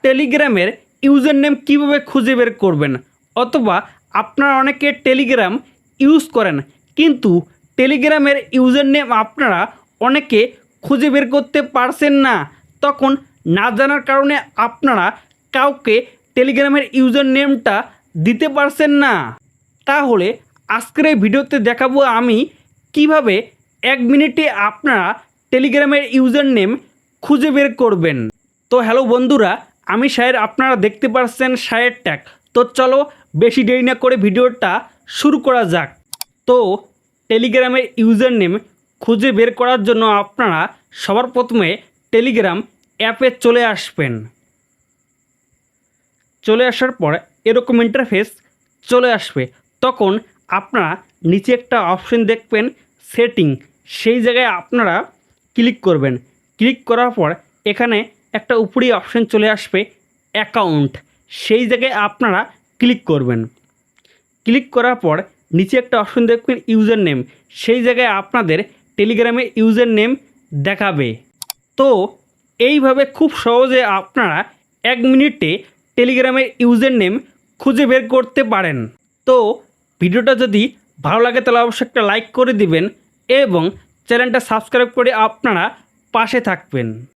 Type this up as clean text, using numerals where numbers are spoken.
টেলিগ্রামের user name কীভাবে খুঁজে বের করবেন, অথবা আপনারা অনেকে টেলিগ্রাম ইউজ করেন কিন্তু টেলিগ্রামের ইউজার নেম আপনারা অনেকে খুঁজে বের করতে পারছেন না, তখন না জানার কারণে আপনারা কাউকে টেলিগ্রামের ইউজার নেমটা দিতে পারছেন না। তাহলে আজকের এই ভিডিওতে দেখাবো আমি কিভাবে 1 মিনিটে আপনারা টেলিগ্রামের ইউজার নেম খুঁজে বের করবেন। তো হ্যালো বন্ধুরা, আমি শাহের, আপনারা দেখতে পাচ্ছেন শাহের ট্যাগ। তো চলো বেশি দেরি না করে ভিডিওটা শুরু করা যাক। তো টেলিগ্রামের ইউজার নেম খুঁজে বের করার জন্য আপনারা সবার প্রথমে টেলিগ্রাম অ্যাপে চলে আসবেন। চলে আসার পর এরকম ইন্টারফেস চলে আসবে, তখন আপনারা নিচে একটা অপশন দেখবেন সেটিং, সেই জায়গায় আপনারা ক্লিক করবেন। ক্লিক করার পর এখানে একটা উপরি অপশন চলে আসবে অ্যাকাউন্ট, সেই জায়গায় আপনারা ক্লিক করবেন। ক্লিক করার পর নিচে একটা অপশন দেখবেন ইউজার নেম, সেই জায়গায় আপনাদের টেলিগ্রামে ইউজার নেম দেখাবে। তো এইভাবে খুব সহজে আপনারা 1 মিনিটে টেলিগ্রামের ইউজার নেম খুঁজে বের করতে পারেন। তো ভিডিওটা যদি ভালো লাগে তাহলে অবশ্যই একটা লাইক করে দিবেন এবং চ্যানেলটা সাবস্ক্রাইব করে আপনারা পাশে থাকবেন।